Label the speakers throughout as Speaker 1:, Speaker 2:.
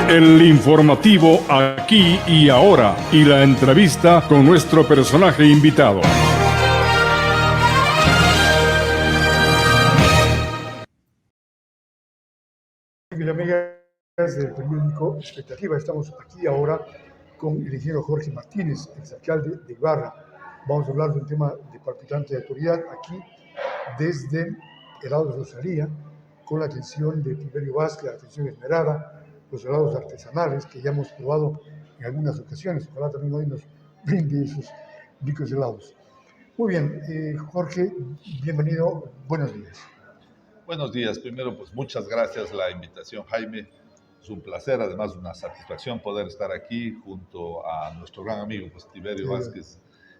Speaker 1: El informativo aquí y ahora y la entrevista con nuestro personaje invitado.
Speaker 2: Mis amigas del periódico Expectativa, estamos aquí ahora con el ingeniero Jorge Martínez, exalcalde de Ibarra. Vamos a hablar de un tema de palpitante actualidad aquí desde el lado de Rosalía, con la atención de Tiberio Vázquez, la atención esmerada, los helados artesanales que ya hemos probado en algunas ocasiones. Ojalá también hoy nos brinde esos ricos helados. Muy bien, Jorge, bienvenido, buenos días.
Speaker 3: Buenos días. Primero, pues muchas gracias la invitación, Jaime. Es un placer, además una satisfacción poder estar aquí junto a nuestro gran amigo, pues, Tiberio Vázquez,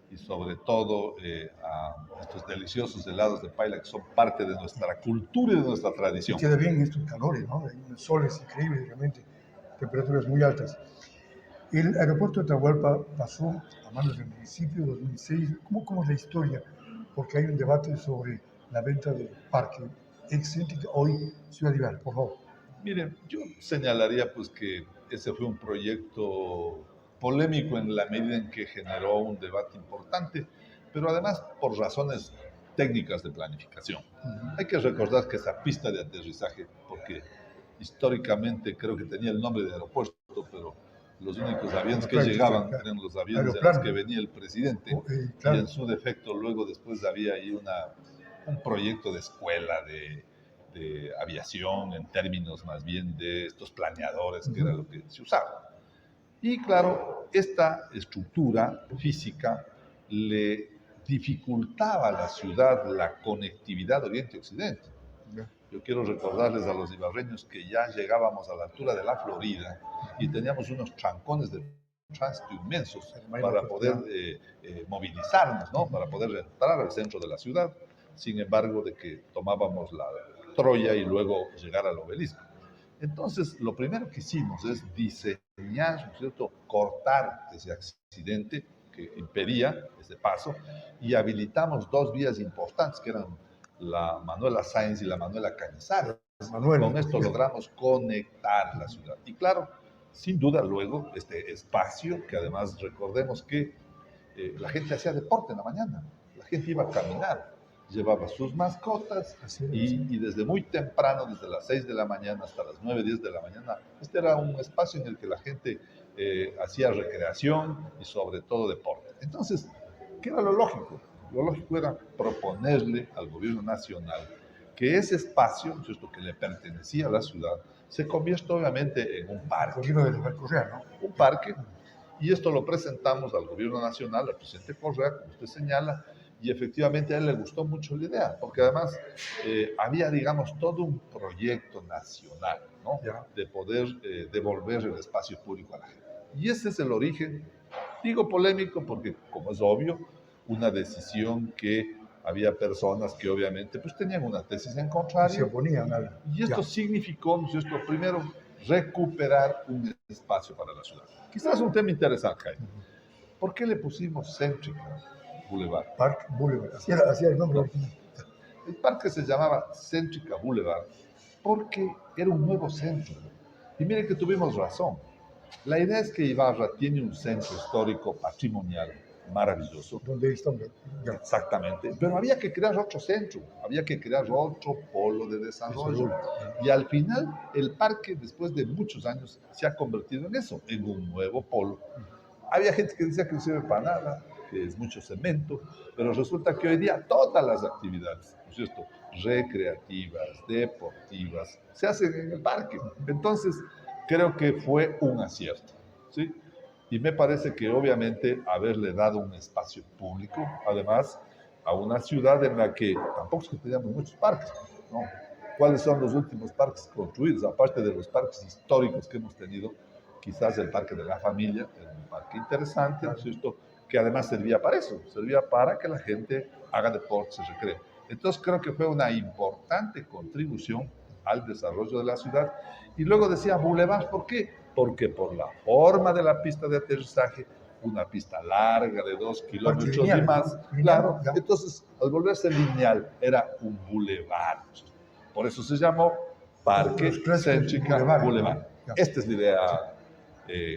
Speaker 3: y sobre todo a estos deliciosos helados de paila que son parte de nuestra cultura y de nuestra tradición.
Speaker 2: Y queda bien estos calores, ¿no? Hay unos soles increíbles, realmente, temperaturas muy altas. El aeropuerto de Atahualpa pasó a manos del municipio en 2006. ¿Cómo es la historia? Porque hay un debate sobre la venta del parque excéntrica, hoy Ciudad Ibarra, por favor.
Speaker 3: Miren, yo señalaría pues que ese fue un proyecto polémico en la medida en que generó un debate importante, pero además por razones técnicas de planificación. Hay que recordar que esa pista de aterrizaje, porque históricamente creo que tenía el nombre de aeropuerto, pero los únicos aviones que llegaban eran los aviones en los que venía el presidente, y en su defecto luego después había ahí un proyecto de escuela de aviación en términos más bien de estos planeadores, que era lo que se usaba. Y claro, esta estructura física le dificultaba a la ciudad la conectividad Oriente-Occidente. Yo quiero recordarles a los ibarreños que ya llegábamos a la altura de la Florida y teníamos unos trancones de tránsito inmensos para poder movilizarnos, ¿no? Para poder entrar al centro de la ciudad, sin embargo de que tomábamos la Troya y luego llegar al obelisco. Entonces, lo primero que hicimos es diseñar, ¿no es cierto?, cortar ese accidente que impedía ese paso y habilitamos dos vías importantes que eran la Manuela Sáenz y la Manuela Cañizares. Con esto logramos conectar la ciudad. Y claro, sin duda luego este espacio, que además recordemos que la gente hacía deporte en la mañana, la gente iba a caminar, llevaba sus mascotas y desde muy temprano, desde las 6 de la mañana hasta las 9, 10 de la mañana, este era un espacio en el que la gente hacía recreación y sobre todo deporte. Entonces, ¿qué era lo lógico? Lo lógico era proponerle al gobierno nacional que ese espacio, esto que le pertenecía a la ciudad, se convierta obviamente en un parque. Un parque, y esto lo presentamos al gobierno nacional, al presidente Correa, como usted señala, y efectivamente a él le gustó mucho la idea, porque además había, digamos, todo un proyecto nacional, ¿no? De poder devolver el espacio público a la gente. Y ese es el origen, digo polémico, porque como es obvio, una decisión que había personas que obviamente pues tenían una tesis en contrario.
Speaker 2: Se oponían a la...
Speaker 3: Y esto significó, ¿no es cierto?, primero, recuperar un espacio para la ciudad. Quizás un tema interesante, Jaime. ¿Por qué le pusimos Céntrica Boulevard?
Speaker 2: Park Boulevard, así era el nombre original.
Speaker 3: El parque se llamaba Céntrica Boulevard porque era un nuevo centro. Y miren que tuvimos razón. La idea es que Ibarra tiene un centro histórico patrimonial maravilloso.
Speaker 2: ¿Dónde estamos?
Speaker 3: Exactamente. Pero había que crear otro centro, había que crear otro polo de desarrollo. Y al final, el parque, después de muchos años, se ha convertido en eso, en un nuevo polo. Había gente que decía que no sirve para nada, que es mucho cemento, pero resulta que hoy día todas las actividades, ¿no es cierto?, recreativas, deportivas, se hacen en el parque. Entonces, creo que fue un acierto, ¿sí? Y me parece que obviamente haberle dado un espacio público, además, a una ciudad en la que tampoco es que teníamos muchos parques, ¿no? ¿Cuáles son los últimos parques construidos? Aparte de los parques históricos que hemos tenido, quizás el Parque de la Familia, era un parque interesante, ¿no es cierto?, que además servía para eso, servía para que la gente haga deporte, se recree. Entonces creo que fue una importante contribución al desarrollo de la ciudad. Y luego decía Boulevard, ¿por qué? Porque por la forma de la pista de aterrizaje, una pista larga de 2 kilómetros lineal, y más, ¿no? Claro, entonces al volverse lineal era un boulevard. Por eso se llamó Parque Céntrica Boulevard. Esta es la idea,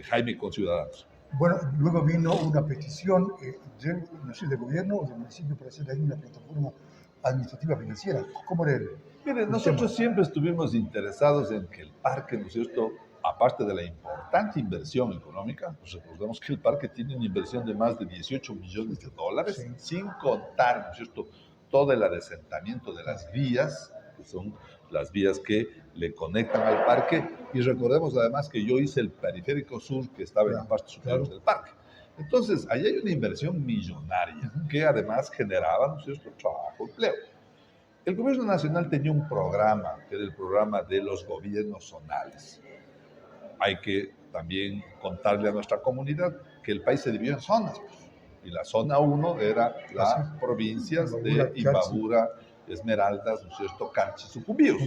Speaker 3: Jaime, con Ciudadanos.
Speaker 2: Bueno, luego vino una petición no sé, del gobierno o del municipio para hacer ahí una plataforma administrativa financiera. ¿Cómo era
Speaker 3: Miren,
Speaker 2: el
Speaker 3: nosotros
Speaker 2: tema?
Speaker 3: siempre estuvimos interesados en que el parque, ¿no es cierto?, aparte de la importante inversión económica, pues recordemos que el parque tiene una inversión de más de 18 millones de dólares,
Speaker 2: Sí.
Speaker 3: sin contar, ¿no es cierto?, todo el adesentamiento de las vías, que son las vías que le conectan al parque, y recordemos además que yo hice el periférico sur que estaba en la parte superior del parque. Entonces, ahí hay una inversión millonaria que además generaba, ¿no es cierto?, trabajo, empleo. El gobierno nacional tenía un programa, que era el programa de los gobiernos zonales. Hay que también contarle a nuestra comunidad que el país se dividió en zonas. Y la zona 1 era las provincias de Imbabura, Esmeraldas, ¿no es cierto?, Carchi, Sucumbíos.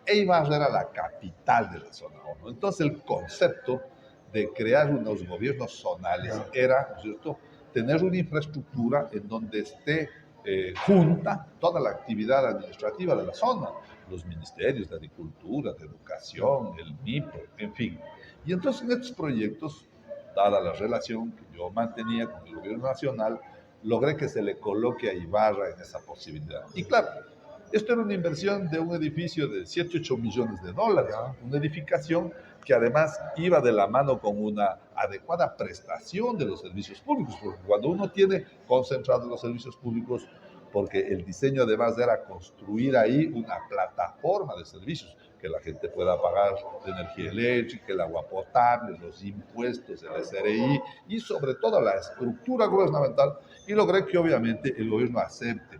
Speaker 3: E Ibarra era la capital de la zona 1. Entonces el concepto de crear unos gobiernos zonales era, ¿no es cierto?, tener una infraestructura en donde esté junta toda la actividad administrativa de la zona, los ministerios de Agricultura, de Educación, el MIPO, en fin. Y entonces en estos proyectos, dada la relación que yo mantenía con el gobierno nacional, logré que se le coloque a Ibarra en esa posibilidad. Y claro, esto era una inversión de un edificio de 7, 8 millones de dólares, una edificación que además iba de la mano con una adecuada prestación de los servicios públicos, porque cuando uno tiene concentrados los servicios públicos, porque el diseño además era construir ahí una plataforma de servicios, que la gente pueda pagar de energía eléctrica, el agua potable, los impuestos, el SRI y sobre todo la estructura gubernamental, y logré que obviamente el gobierno acepte.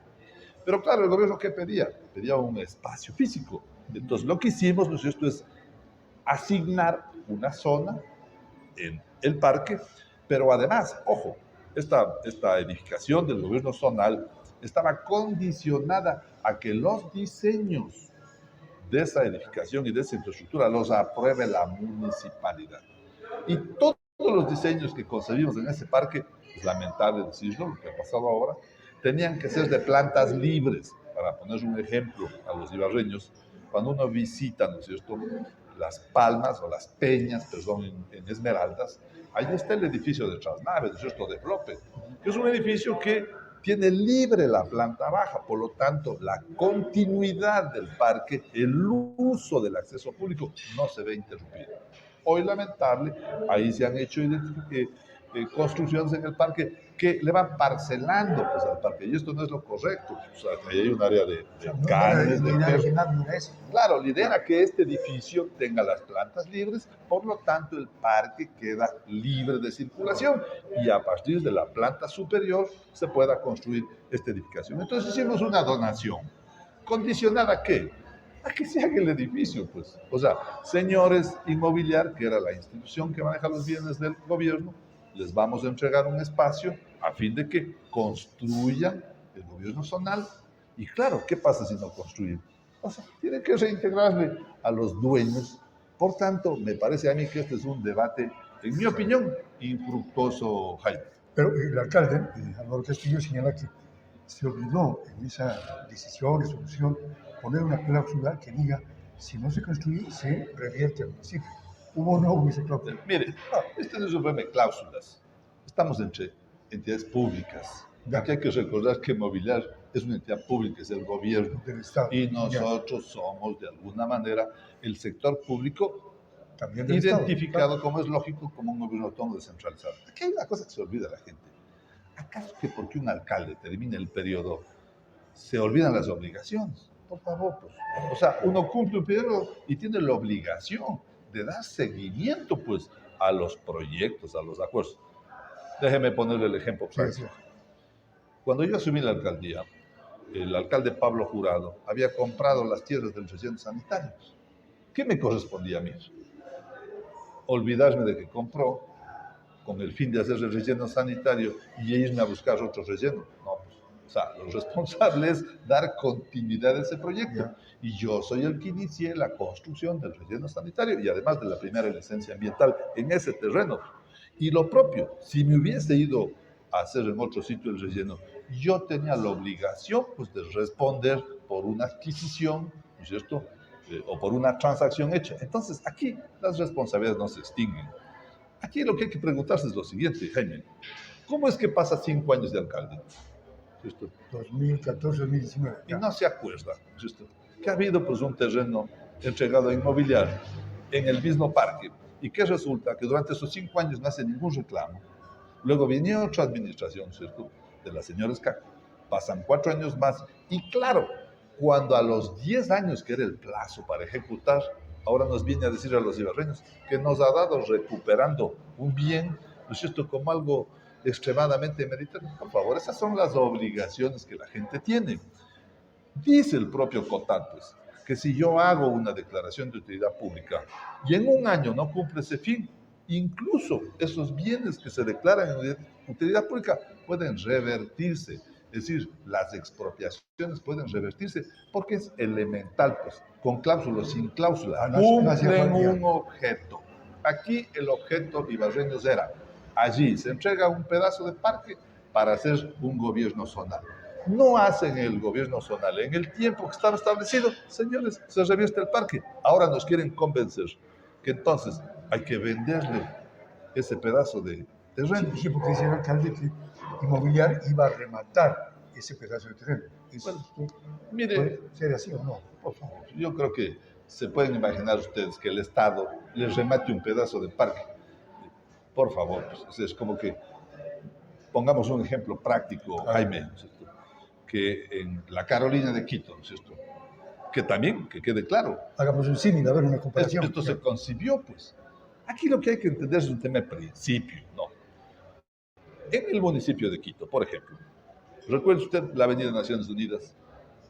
Speaker 3: Pero claro, el gobierno ¿qué pedía? Pedía un espacio físico. Entonces lo que hicimos, ¿no es cierto?, es asignar una zona en el parque, pero además, ojo, esta edificación del gobierno zonal estaba condicionada a que los diseños de esa edificación y de esa infraestructura los apruebe la municipalidad. Y todos los diseños que concebimos en ese parque, es lamentable decirlo, lo que ha pasado ahora, tenían que ser de plantas libres. Para poner un ejemplo a los ibarreños, cuando uno visita, ¿no es cierto?, las Palmas o las Peñas, perdón, en Esmeraldas, ahí está el edificio de Trasnave, ¿no es cierto?, de Flope, que es un edificio que tiene libre la planta baja, por lo tanto, la continuidad del parque, el uso del acceso público no se ve interrumpido. Hoy, lamentable, ahí se han hecho construcciones en el parque que le van parcelando pues, al parque, y esto no es lo correcto. O sea, ahí hay un área de canes, de perros. Claro, la idea era que este edificio tenga las plantas libres, por lo tanto el parque queda libre de circulación y a partir de la planta superior se pueda construir esta edificación. Entonces hicimos una donación, ¿condicionada a qué? A que se haga el edificio, pues. O sea, señores Inmobiliar, que era la institución que maneja los bienes del gobierno, les vamos a entregar un espacio a fin de que construyan el gobierno zonal. Y claro, ¿qué pasa si no construyen? O sea, tienen que reintegrarle a los dueños. Por tanto, me parece a mí que este es un debate, en mi opinión, infructuoso, Jaime.
Speaker 2: Pero el alcalde, Álvaro Castillo, señala que se olvidó en esa decisión, resolución, poner una cláusula que diga, si no se construye, se revierte al municipio. ¿Hubo o no hubo esa cláusula?
Speaker 3: Mire, este no es un problema de cláusulas. Estamos entre entidades públicas. Aquí hay que recordar que Mobiliar es una entidad pública, es el gobierno.
Speaker 2: Del Estado.
Speaker 3: Y nosotros somos, de alguna manera, el sector público
Speaker 2: también del
Speaker 3: identificado,
Speaker 2: Estado,
Speaker 3: como es lógico, como un gobierno autónomo descentralizado. Aquí hay una cosa que se olvida a la gente. ¿Acaso que porque un alcalde termine el periodo se olvidan las obligaciones? Por favor, pues. O sea, uno cumple un periodo y tiene la obligación de dar seguimiento, pues, a los proyectos, a los acuerdos. Déjeme ponerle el ejemplo práctico. Sí. Cuando yo asumí la alcaldía, el alcalde Pablo Jurado había comprado las tierras del relleno sanitario. ¿Qué me correspondía a mí? Olvidarme de que compró con el fin de hacer el relleno sanitario y irme a buscar otro relleno. No, o sea, lo responsable es dar continuidad a ese proyecto. Y yo soy el que inicié la construcción del relleno sanitario y además de la primera licencia ambiental en ese terreno. Y lo propio, si me hubiese ido a hacer en otro sitio el relleno, yo tenía la obligación pues, de responder por una adquisición, ¿no es cierto?, o por una transacción hecha. Entonces, aquí las responsabilidades no se extinguen. Aquí lo que hay que preguntarse es lo siguiente, Jaime. ¿Cómo es que pasa 5 años de alcalde? ¿Cierto?
Speaker 2: 2014-2019.
Speaker 3: Y no se acuerda, ¿cierto? Que ha habido pues un terreno entregado a inmobiliario en el mismo parque y que resulta que durante esos 5 años no hace ningún reclamo. Luego viene otra administración, ¿cierto? De la señora Escaco. Pasan 4 años más y claro, cuando a los 10 años que era el plazo para ejecutar, ahora nos viene a decir a los ibarreños que nos ha dado recuperando un bien, ¿no es cierto?, como algo extremadamente meritorio. Por favor, esas son las obligaciones que la gente tiene. Dice el propio COTAD, pues, que si yo hago una declaración de utilidad pública y en un año no cumple ese fin, incluso esos bienes que se declaran en utilidad pública pueden revertirse. Es decir, las expropiaciones pueden revertirse porque es elemental, pues, con cláusula o sin cláusula, cumplen un objeto. Aquí el objeto ibarreños era, allí se entrega un pedazo de parque para hacer un gobierno zonal. No hacen el gobierno zonal en el tiempo que estaba establecido. Señores, se revierte el parque. Ahora nos quieren convencer que entonces hay que venderle ese pedazo de terreno.
Speaker 2: Sí, porque dice el alcalde que Inmobiliar iba a rematar ese pedazo de terreno.
Speaker 3: Bueno, mire,
Speaker 2: ¿puede ser así o no?
Speaker 3: por favor, yo creo que se pueden imaginar ustedes que el Estado les remate un pedazo de parque. Por favor, pues, es como que pongamos un ejemplo práctico, Jaime, ¿cierto? Que en la Carolina de Quito, ¿cierto? Que también, que quede claro,
Speaker 2: Hagamos un símil, a ver, una comparación.
Speaker 3: esto se concibió, pues. Aquí lo que hay que entender es un tema de principio, ¿no? En el municipio de Quito, por ejemplo, recuerde usted la Avenida Naciones Unidas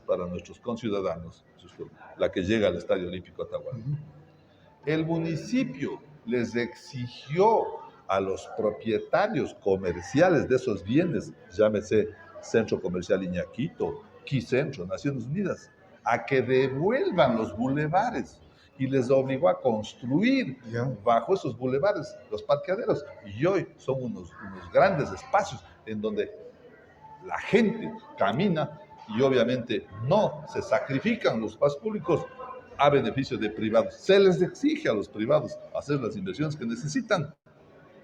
Speaker 3: para nuestros conciudadanos, ¿cierto?, la que llega al Estadio Olímpico Atahualpa. El municipio les exigió a los propietarios comerciales de esos bienes, llámese Centro Comercial Iñaquito, Quicentro, Naciones Unidas, a que devuelvan los bulevares y les obligó a construir bajo esos bulevares los parqueaderos. Y hoy son unos grandes espacios en donde la gente camina y obviamente no se sacrifican los espacios públicos a beneficio de privados. Se les exige a los privados hacer las inversiones que necesitan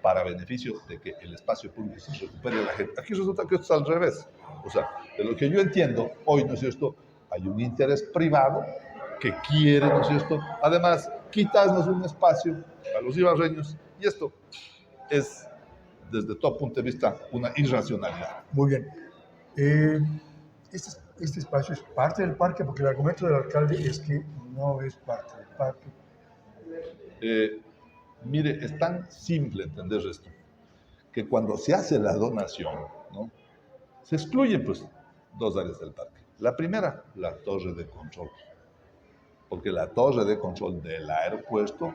Speaker 3: para beneficio de que el espacio público se recupere a la gente. Aquí resulta que esto es al revés. O sea, de lo que yo entiendo, hoy, ¿no es cierto?, hay un interés privado que quiere, ¿no es cierto?, además, quitarnos un espacio a los ibarreños, y esto es, desde todo punto de vista, una irracionalidad.
Speaker 2: Muy bien. Este espacio es parte del parque, porque el argumento del alcalde es que no es parte del parque.
Speaker 3: Mire, es tan simple entender esto, que cuando se hace la donación, ¿no?, se excluyen pues 2 áreas del parque. La primera, la torre de control, porque la torre de control del aeropuerto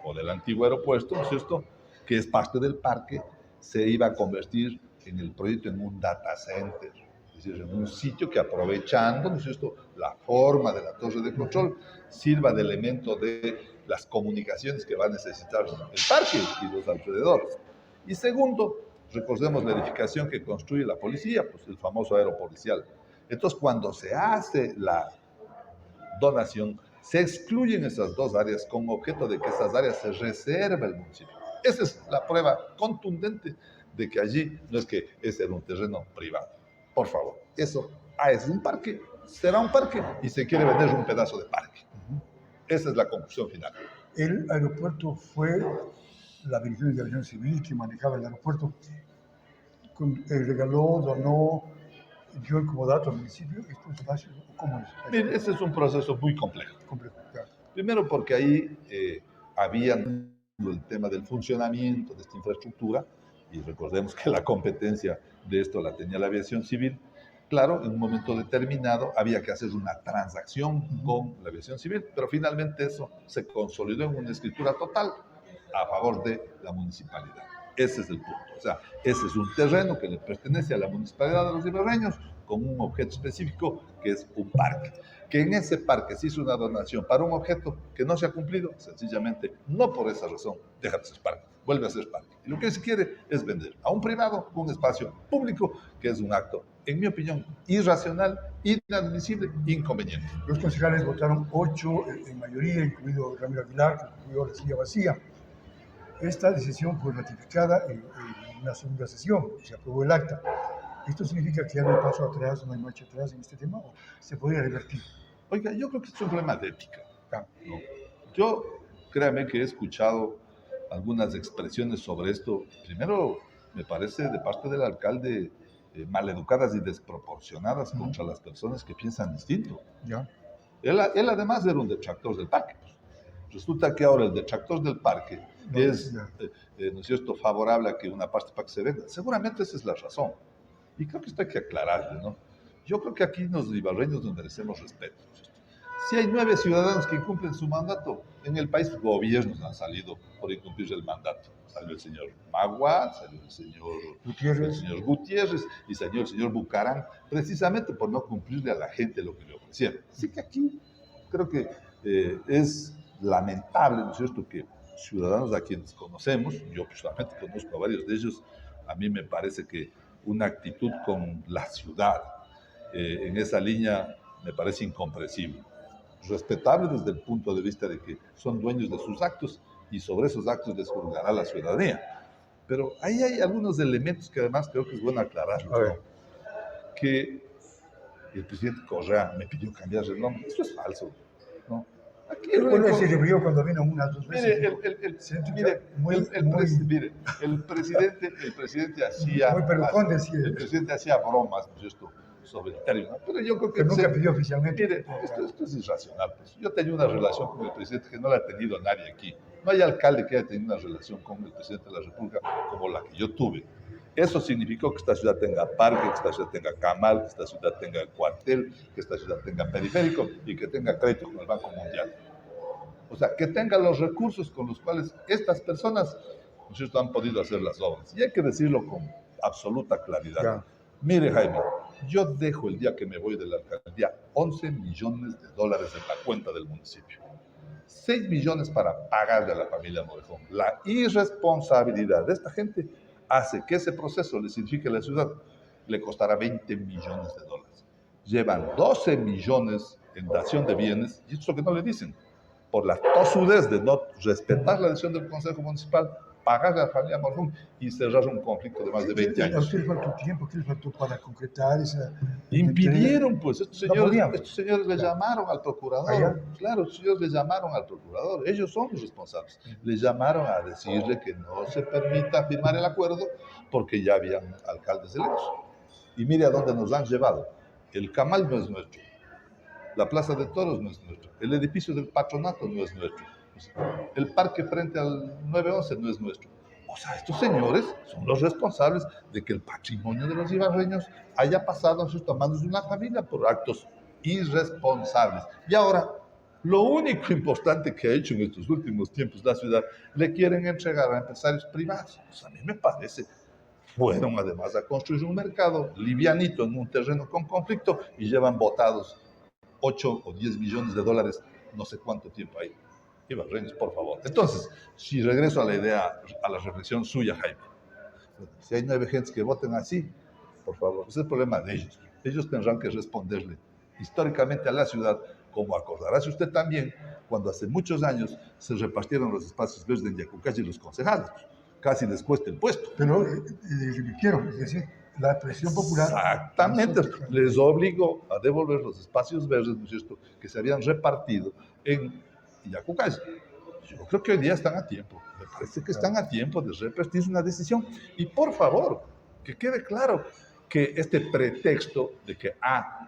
Speaker 3: o del antiguo aeropuerto, ¿no es cierto?, que es parte del parque, se iba a convertir en el proyecto en un data center, es decir, en un sitio que, aprovechando, ¿no es cierto?, la forma de la torre de control, sirva de elemento de las comunicaciones que va a necesitar el parque y los alrededores. Y segundo, recordemos la edificación que construye la policía, pues el famoso aeropolicial. Entonces, cuando se hace la donación, se excluyen esas 2 áreas con objeto de que esas áreas se reserva el municipio. Esa es la prueba contundente de que allí no es que ese era un terreno privado. Por favor, eso es un parque, será un parque y se quiere vender un pedazo de parque. Esa es la conclusión final.
Speaker 2: El aeropuerto fue la Dirección de Aviación Civil que manejaba el aeropuerto. Regaló, donó, dio el comodato al municipio. ¿Estos espacios cómo es?
Speaker 3: Mire, ese es un proceso muy complejo.
Speaker 2: Claro.
Speaker 3: Primero porque ahí había el tema del funcionamiento de esta infraestructura, y recordemos que la competencia de esto la tenía la aviación civil. Claro, en un momento determinado había que hacer una transacción con la aviación civil, pero finalmente eso se consolidó en una escritura total a favor de la municipalidad. Ese es el punto. O sea, ese es un terreno que le pertenece a la municipalidad de los ibarreños con un objeto específico que es un parque. Que en ese parque se hizo una donación para un objeto que no se ha cumplido, sencillamente no por esa razón deja de ser parque. vuelve a ser parque. Y lo que se quiere es vender a un privado un espacio público, que es un acto, en mi opinión, irracional, inadmisible, inconveniente.
Speaker 2: Los concejales votaron 8 en mayoría, incluido Ramiro Aguilar, que concluyó la silla vacía. Esta decisión fue ratificada en una segunda sesión, se aprobó el acta. ¿Esto significa que ya no hay paso atrás, no hay marcha atrás en este tema, o se podría revertir?
Speaker 3: Oiga, yo creo que es un problema de ética, ¿no? Yo, créame que he escuchado algunas expresiones sobre esto. Primero, me parece de parte del alcalde maleducadas y desproporcionadas contra las personas que piensan distinto.
Speaker 2: ¿Ya?
Speaker 3: Él además era un detractor del parque. Resulta que ahora el detractor del parque es, ¿no es cierto?, favorable a que una parte para que se venda. Seguramente esa es la razón. Y creo que esto hay que aclararle, ¿no? Yo creo que aquí los ibarreños nos merecemos respeto. Si hay 9 ciudadanos que incumplen su mandato, en el país gobiernos han salido por incumplir el mandato. Salió el señor Magua, salió el señor Gutiérrez y salió el señor Bucarán, precisamente por no cumplirle a la gente lo que le ofrecieron. Así que aquí creo que es lamentable, ¿no es cierto?, que ciudadanos a quienes conocemos, yo personalmente conozco a varios de ellos, a mí me parece que una actitud con la ciudad en esa línea me parece incomprensible. Respetable desde el punto de vista de que son dueños de sus actos y sobre esos actos les juzgará la ciudadanía. Pero ahí hay algunos elementos que además creo que es bueno aclararlos, ¿no? Que el presidente Correa me pidió cambiar el nombre. Eso es falso, ¿no? Aquí
Speaker 2: se refirió cuando vino unas 2 veces.
Speaker 3: Mire, el presidente hacía... El presidente hacía bromas, ¿no es cierto?, sobre el término. Pero yo creo que...
Speaker 2: Pero nunca pidió oficialmente.
Speaker 3: Mire, esto es irracional. Pues. Yo tenía una relación con el presidente que no la ha tenido nadie aquí. No hay alcalde que haya tenido una relación con el presidente de la República como la que yo tuve. Eso significó que esta ciudad tenga parque, que esta ciudad tenga camal, que esta ciudad tenga cuartel, que esta ciudad tenga periférico y que tenga crédito con el Banco Mundial. O sea, que tenga los recursos con los cuales estas personas, ¿no es cierto?, han podido hacer las obras. Y hay que decirlo con absoluta claridad. Ya. Mire, Jaime, yo dejo el día que me voy de la alcaldía $11 millones en la cuenta del municipio. 6 millones para pagarle a la familia Morejón. La irresponsabilidad de esta gente hace que ese proceso le signifique a la ciudad le costará $20 millones. Llevan 12 millones en dación de bienes, y eso es lo que no le dicen. Por la tosudez de no respetar la decisión del Consejo Municipal, pagarle a la familia Morejón y cerrar un conflicto de más de 20 años.
Speaker 2: ¿A usted le faltó tiempo? ¿Qué le faltó para concretar esa...?
Speaker 3: Impidieron, pues, estos señores le llamaron al procurador. Claro, estos señores le llamaron al procurador. Ellos son los responsables. Le llamaron a decirle que no se permita firmar el acuerdo porque ya habían alcaldes electos. Y mire a dónde nos han llevado. El camal no es nuestro. La plaza de toros no es nuestro. El edificio del patronato no es nuestro. El parque frente al 911 no es nuestro. O sea, estos señores son los responsables de que el patrimonio de los ibarreños haya pasado a sus manos de una familia por actos irresponsables. Y ahora, lo único importante que ha hecho en estos últimos tiempos la ciudad, le quieren entregar a empresarios privados. Pues a mí me parece. Fueron además a construir un mercado livianito en un terreno con conflicto y llevan botados 8 o 10 millones de dólares, no sé cuánto tiempo hay. Ibarreños, por favor. Entonces, si regreso a la idea, a la reflexión suya, Jaime, si hay 9 gentes que voten así, por favor, ese es el problema de ellos. Ellos tendrán que responderle históricamente a la ciudad, como acordarás usted también, cuando hace muchos años se repartieron los espacios verdes en Yacucay y los concejales. Casi les cuesta el puesto.
Speaker 2: Pero revirtieron, es decir, la presión popular...
Speaker 3: Exactamente, les obligó a devolver los espacios verdes, ¿no es cierto?, que se habían repartido en Yacucay. Yo creo que hoy día están a tiempo, me parece que están a tiempo de repetir una decisión. Y por favor, que quede claro que este pretexto de que,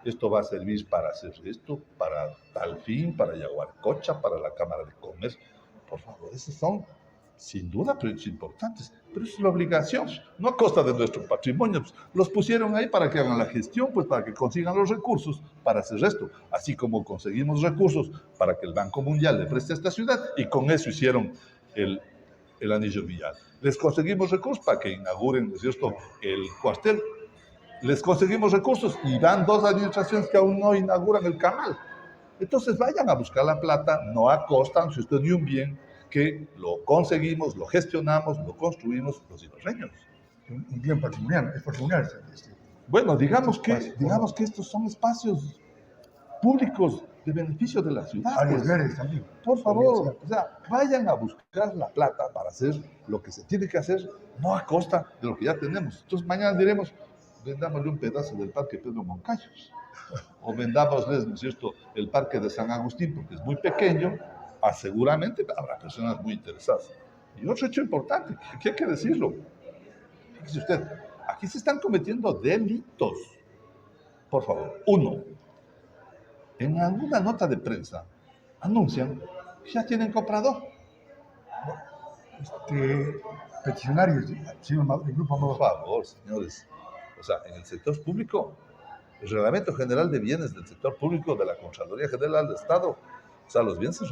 Speaker 3: esto va a servir para hacer esto, para tal fin, para Yaguarcocha, para la Cámara de Comercio, por favor, esos son, sin duda, proyectos importantes, pero es la obligación, no a costa de nuestro patrimonio. Pues, los pusieron ahí para que hagan la gestión, pues para que consigan los recursos para hacer esto, así como conseguimos recursos para que el Banco Mundial le preste a esta ciudad, y con eso hicieron el anillo vial. Les conseguimos recursos para que inauguren, ¿no es cierto?, el cuartel. Les conseguimos recursos y van 2 administraciones que aún no inauguran el canal. Entonces vayan a buscar la plata, no a costa, si usted de un bien que lo conseguimos, lo gestionamos, lo construimos los ibarreños.
Speaker 2: Un bien patrimonial, es patrimonial.
Speaker 3: Bueno, digamos
Speaker 2: espacio,
Speaker 3: que estos son espacios públicos de beneficio de la ciudad.
Speaker 2: áreas
Speaker 3: Pues.
Speaker 2: verdes también.
Speaker 3: Por favor, o sea, vayan a buscar la plata para hacer lo que se tiene que hacer, no a costa de lo que ya tenemos. Entonces mañana diremos, vendámosle un pedazo del Parque Pedro Moncayos, o vendámosles, ¿no es cierto?, el Parque de San Agustín, porque es muy pequeño, seguramente habrá personas muy interesadas. Y otro hecho importante, que hay que decirlo, fíjese usted, aquí se están cometiendo delitos. Por favor, uno, en alguna nota de prensa anuncian que ya tienen comprador.
Speaker 2: Peticionarios, el grupo
Speaker 3: Por
Speaker 2: Amado.
Speaker 3: favor, señores. O sea, en el sector público, el Reglamento General de Bienes del sector público de la Contraloría General del Estado, o sea, los bienes se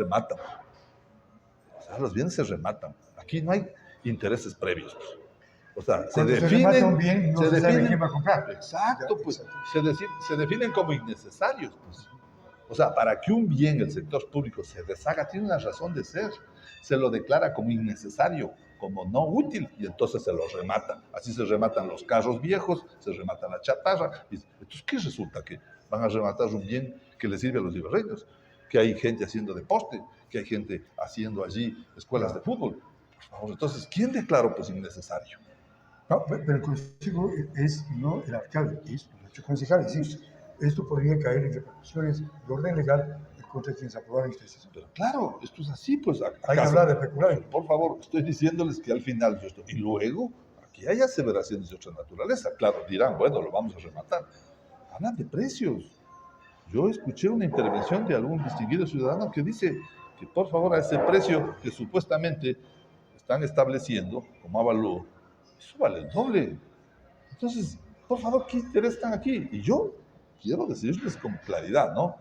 Speaker 3: rematan. Aquí no hay intereses previos. O sea, se definen
Speaker 2: bien, no se sabe quién va a comprar.
Speaker 3: Exacto, pues se definen como innecesarios. Pues. O sea, para que un bien el sector público se deshaga, tiene una razón de ser. Se lo declara como innecesario, como no útil, y entonces se lo rematan. Así se rematan los carros viejos, se rematan la chatarra. Entonces, ¿qué resulta? Que van a rematar un bien que le sirve a los ibarreños, que hay gente haciendo deporte, que hay gente haciendo allí escuelas de fútbol. Por favor, entonces, ¿quién declaró pues innecesario?
Speaker 2: No, pero el consejo es no el alcalde, es los ocho concejales. Sí, esto podría caer en repercusiones de orden legal contra quienes aprobaron esta decisión.
Speaker 3: Pero claro, esto es así, pues.
Speaker 2: Hay que hablar de especular.
Speaker 3: Por favor, estoy diciéndoles que al final esto. Y luego, aquí hay aseveraciones de otra naturaleza. Claro, dirán, bueno, lo vamos a rematar. Hablan de precios. Yo escuché una intervención de algún distinguido ciudadano que dice que por favor a ese precio que supuestamente están estableciendo como avalúo, eso vale el doble. Entonces, por favor, ¿qué interés están aquí? Y yo quiero decirles con claridad, ¿no?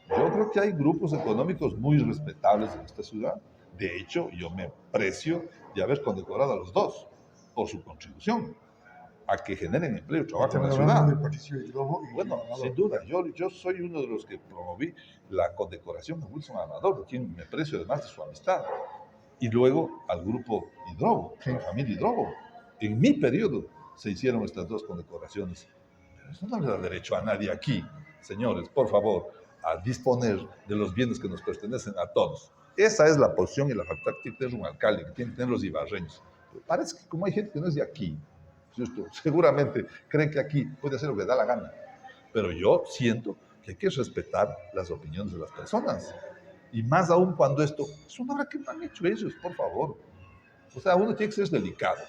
Speaker 3: Yo creo que hay grupos económicos muy respetables en esta ciudad. De hecho, yo me precio de haber condecorado a los dos por su contribución a que generen empleo y trabajo en la ciudad. Bueno, sin duda, yo soy uno de los que promoví la condecoración de Wilson Amador, de quien me precio además de su amistad. Y luego al grupo Hidrobo, la familia Hidrobo. En mi periodo se hicieron estas dos condecoraciones. Pero eso no le da derecho a nadie aquí, señores, por favor, a disponer de los bienes que nos pertenecen a todos. Esa es la posición y la facultad que tiene que tener un alcalde, que tienen que tener los ibarreños. Pero parece que como hay gente que no es de aquí, seguramente creen que aquí puede hacer lo que da la gana. Pero yo siento que hay que respetar las opiniones de las personas. Y más aún cuando esto es una obra que no han hecho ellos, por favor. O sea, uno tiene que ser delicado.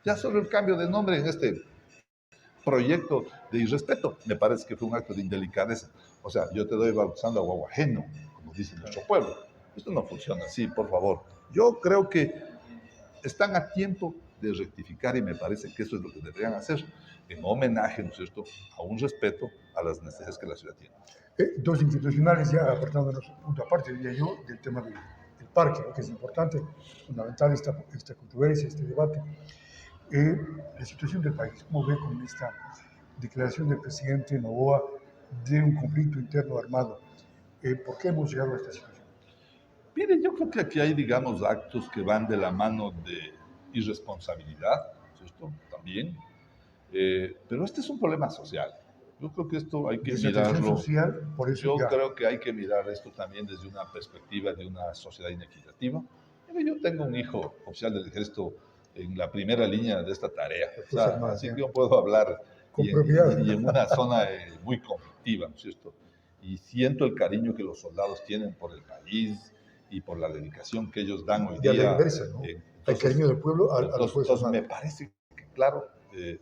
Speaker 3: Ya solo el cambio de nombre en este proyecto de irrespeto me parece que fue un acto de indelicadeza. O sea, yo te doy bautizando a guaguajeno, como dice nuestro pueblo. Esto no funciona así, por favor. Yo creo que están a tiempo de rectificar y me parece que eso es lo que deberían hacer en homenaje, ¿no es cierto?, a un respeto a las necesidades que la ciudad tiene.
Speaker 2: Dos institucionales ya apartándonos un punto aparte, diría yo, del tema del parque, que es importante, fundamental esta controversia, este debate. La situación del país, ¿cómo ve con esta declaración del presidente Noboa de un conflicto interno armado? ¿Por qué hemos llegado a esta situación?
Speaker 3: Mire, yo creo que aquí hay, digamos, actos que van de la mano de irresponsabilidad, ¿cierto? También. Pero este es un problema social. Yo creo que esto hay que mirarlo.
Speaker 2: Social, por eso
Speaker 3: yo creo que hay que mirar esto también desde una perspectiva de una sociedad inequitativa. Yo tengo un hijo oficial del ejército en la primera línea de esta tarea. O sea, así que yo puedo hablar y en una zona muy conflictiva, ¿no es cierto? Y siento el cariño que los soldados tienen por el país y por la dedicación que ellos dan hoy día.
Speaker 2: Y a la inversa, ¿no? El cariño del pueblo a los Fuerzas Armadas.
Speaker 3: Me parece que, claro,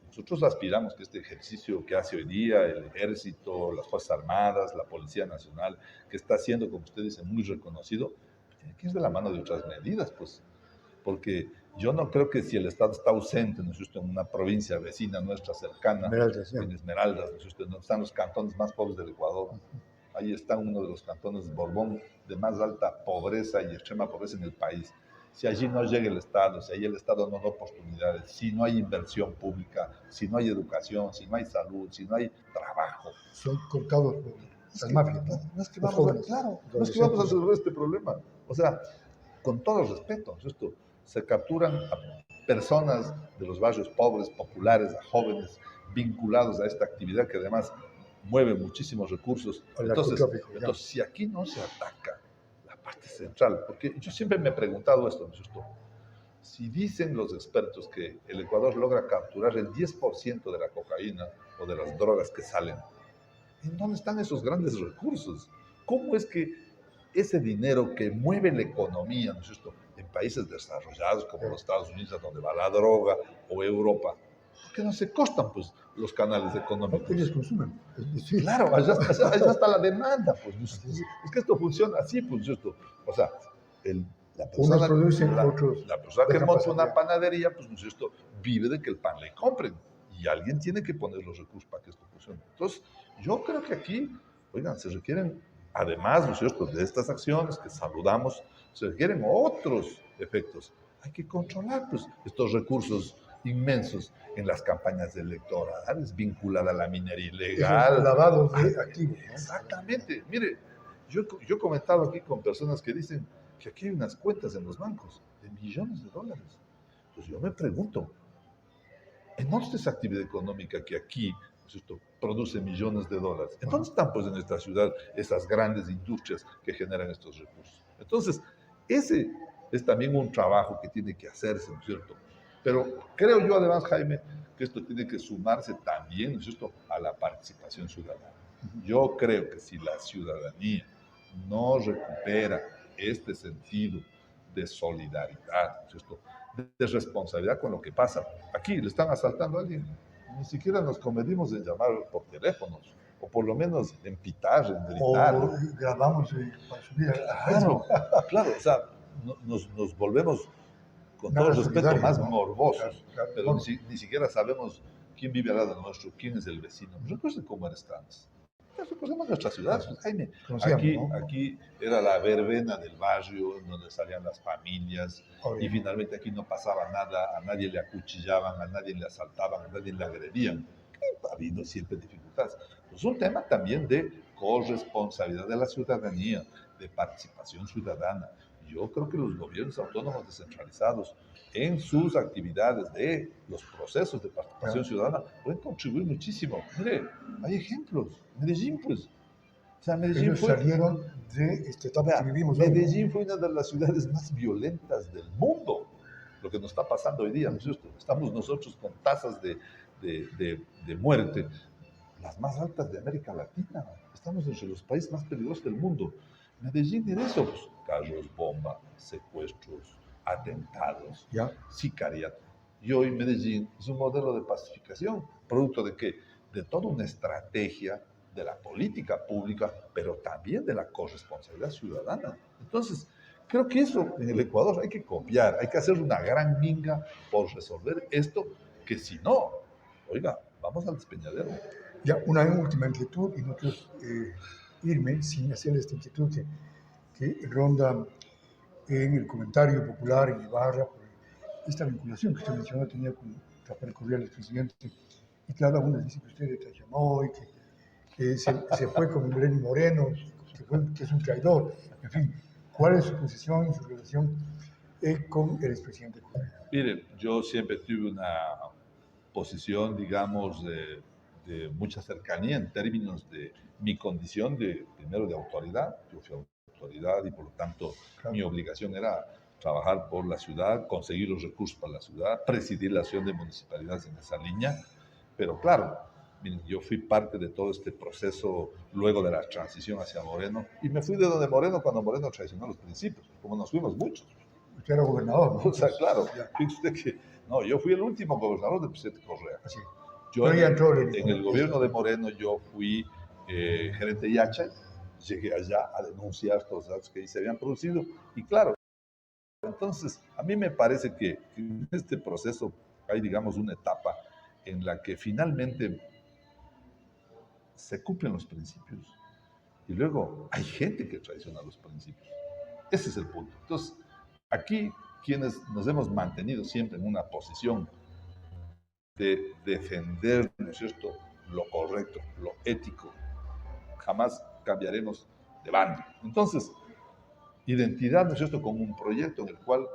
Speaker 3: nosotros aspiramos que este ejercicio que hace hoy día el Ejército, las Fuerzas Armadas, la Policía Nacional, que está siendo, como usted dice, muy reconocido, tiene que ir de la mano de otras medidas, pues, porque yo no creo que si el Estado está ausente, ¿no es justo?, en una provincia vecina nuestra cercana, en Esmeraldas, ¿no es justo?, donde están los cantones más pobres del Ecuador, ahí está uno de los cantones Borbón de más alta pobreza y extrema pobreza en el país. Si allí no llega el Estado, si allí el Estado no da oportunidades, si no hay inversión pública, si no hay educación, si no hay salud, si no hay trabajo.
Speaker 2: Son cortados por las mafias.
Speaker 3: No es que vamos a resolver este problema. O sea, con todo respeto, ¿no es cierto? Se capturan a personas de los barrios pobres, populares, a jóvenes vinculados a esta actividad que además mueve muchísimos recursos. Entonces, si aquí no se ataca la parte central, porque yo siempre me he preguntado esto, ¿no es cierto? Si dicen los expertos que el Ecuador logra capturar el 10% de la cocaína o de las drogas que salen, ¿en dónde están esos grandes recursos? ¿Cómo es que ese dinero que mueve la economía, ¿no es cierto?, en países desarrollados como los Estados Unidos, a donde va la droga, o Europa, ¿por qué no se costan pues, los canales económicos?
Speaker 2: Ellos consumen.
Speaker 3: Sí. Claro, allá está la demanda. Pues. Es que esto funciona así, pues, ¿cierto? O sea, la persona, la persona que monta una panadería, pues, ¿no es cierto?, vive de que el pan le compren. Y alguien tiene que poner los recursos para que esto funcione. Entonces, yo creo que aquí, oigan, se requieren, además, ¿no es cierto?, de estas acciones que saludamos, se requieren otros efectos. Hay que controlar, pues, estos recursos inmensos en las campañas electorales, vinculada a la minería ilegal.
Speaker 2: Lavado de activos, ¿no?
Speaker 3: Exactamente. Mire, yo he comentado aquí con personas que dicen que aquí hay unas cuentas en los bancos de millones de dólares. Pues yo me pregunto, ¿en dónde está esa actividad económica que aquí, pues esto, produce millones de dólares? ¿En dónde están, pues, en nuestra ciudad esas grandes industrias que generan estos recursos? Entonces, ese es también un trabajo que tiene que hacerse, ¿no es cierto? Pero creo yo, además, Jaime, que esto tiene que sumarse también, ¿no es cierto?, a la participación ciudadana. Yo creo que si la ciudadanía no recupera este sentido de solidaridad, ¿no es cierto?, de responsabilidad con lo que pasa. Aquí le están asaltando a alguien, ni siquiera nos comedimos en llamar por teléfonos, o por lo menos en pitar, en gritar.
Speaker 2: O grabamos para subir a
Speaker 3: Facebook. Claro, o sea, nos volvemos, con todo el respeto, más morbosos, pero ni siquiera sabemos quién vive al lado nuestro, quién es el vecino. Recuerden cómo era antes. Recordemos nuestra ciudad, pues, Jaime. Aquí era la verbena del barrio, en donde salían las familias, y finalmente aquí no pasaba nada, a nadie le acuchillaban, a nadie le asaltaban, a nadie le agredían. Ha habido siempre dificultades. Es un tema también de corresponsabilidad de la ciudadanía, de participación ciudadana. Yo creo que los gobiernos autónomos descentralizados, en sus actividades de los procesos de participación ciudadana, pueden contribuir muchísimo. Mire, hay ejemplos. Medellín, pues. O sea, Medellín
Speaker 2: salieron de esta etapa que vivimos hoy.
Speaker 3: Medellín fue una de las ciudades más violentas del mundo. Lo que nos está pasando hoy día, ¿no es cierto? Estamos nosotros con tasas de muerte las más altas de América Latina. Estamos entre los países más peligrosos del mundo. Medellín era eso, pues, carros bomba, secuestros, atentados, sicariato. Y hoy Medellín es un modelo de pacificación, producto de ¿qué? De toda una estrategia de la política pública, pero también de la corresponsabilidad ciudadana. Entonces, creo que eso en el Ecuador hay que copiar, hay que hacer una gran minga por resolver esto, que si no, oiga, vamos al despeñadero.
Speaker 2: Ya, una última inquietud, y no quiero irme sin hacer esta inquietud que ronda en el comentario popular en Ibarra, por esta vinculación que usted mencionó tenía con Rafael Correa, el presidente, y que algunos dicen que usted es Tachamoy, que se fue con Lenín Moreno, que es un traidor. En fin, ¿cuál es su posición y su relación con el expresidente Correa?
Speaker 3: Mire, yo siempre tuve una posición, digamos, de mucha cercanía en términos de mi condición primero de autoridad. Yo fui autoridad y por lo tanto mi obligación era trabajar por la ciudad, conseguir los recursos para la ciudad, presidir la acción de municipalidades en esa línea. Pero claro, miren, yo fui parte de todo este proceso luego de la transición hacia Moreno, y me fui de donde Moreno cuando Moreno traicionó los principios, como nos fuimos muchos.
Speaker 2: Usted era gobernador, ¿no?
Speaker 3: O sea, claro, fíjese que no, yo fui el último gobernador del presidente Correa.
Speaker 2: Así.
Speaker 3: Yo en el gobierno de Moreno yo fui gerente de Yacha, llegué allá a denunciar todos los actos que ahí se habían producido, y claro, entonces a mí me parece que en este proceso hay, digamos, una etapa en la que finalmente se cumplen los principios y luego hay gente que traiciona los principios. Ese es el punto. Entonces, aquí quienes nos hemos mantenido siempre en una posición de defender, ¿no es cierto?, lo correcto, lo ético, jamás cambiaremos de bando. Entonces, identidad, ¿no es cierto?, como un proyecto en el cual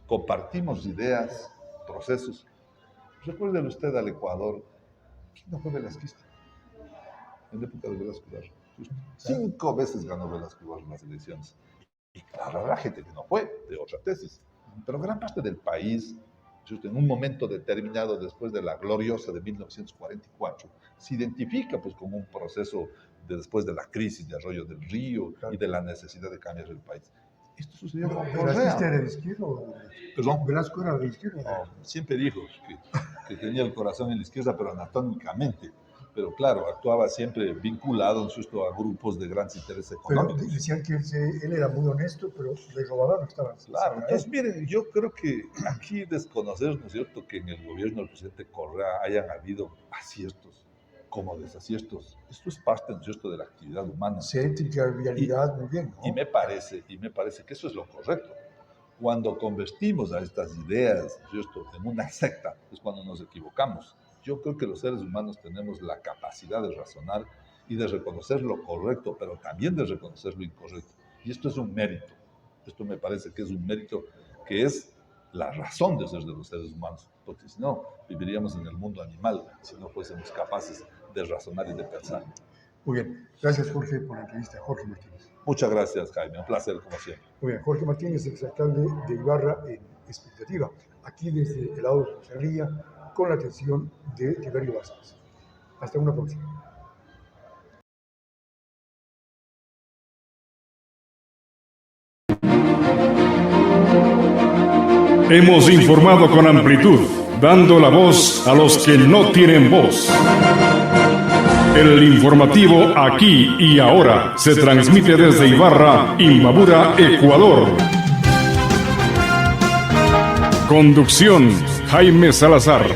Speaker 3: compartimos ideas, procesos. Recuérdele usted al Ecuador, ¿quién no fue velasquista? En la época de Velasco Ibarra. 5 veces ganó Velasco Ibarra las elecciones. Y claro, habrá gente que no fue, de otra tesis. Pero gran parte del país, en un momento determinado, después de la gloriosa de 1944, se identifica pues como un proceso después de la crisis de Arroyo del Río y de la necesidad de cambiar el país. Esto sucedió con
Speaker 2: ¿Velasquista era de izquierda o de derecha?
Speaker 3: ¿Perdón?
Speaker 2: ¿Velasco era de izquierda?
Speaker 3: No, siempre dijo que tenía el corazón en la izquierda, pero anatómicamente. Pero claro, actuaba siempre vinculado a grupos de grandes intereses
Speaker 2: Pero
Speaker 3: económicos.
Speaker 2: decían que él era muy honesto, pero le robaba, no estaba.
Speaker 3: Claro, entonces miren, yo creo que aquí desconocer, ¿no es cierto?, que en el gobierno del presidente Correa hayan habido aciertos como desaciertos. Esto es parte, ¿no es cierto?, de la actividad humana.
Speaker 2: Ética, vialidad, muy bien, ¿no?
Speaker 3: Y me parece que eso es lo correcto. Cuando convertimos a estas ideas, ¿no es cierto?, en una secta, es cuando nos equivocamos. Yo creo que los seres humanos tenemos la capacidad de razonar y de reconocer lo correcto, pero también de reconocer lo incorrecto. Y esto es un mérito. Esto me parece que es un mérito que es la razón de ser de los seres humanos, porque si no, viviríamos en el mundo animal, si no fuésemos capaces de razonar y de pensar.
Speaker 2: Muy bien. Gracias, Jorge, por la entrevista. Jorge Martínez.
Speaker 3: Muchas gracias, Jaime. Un placer, como siempre.
Speaker 2: Muy bien. Jorge Martínez, exalcalde de Ibarra en expectativa, aquí desde el lado de José Ría, con la atención de Tiberio Vázquez. Hasta una próxima.
Speaker 1: Hemos informado con amplitud, dando la voz a los que no tienen voz. El informativo Aquí y Ahora se transmite desde Ibarra, Imbabura, Ecuador. Conducción: Jaime Salazar.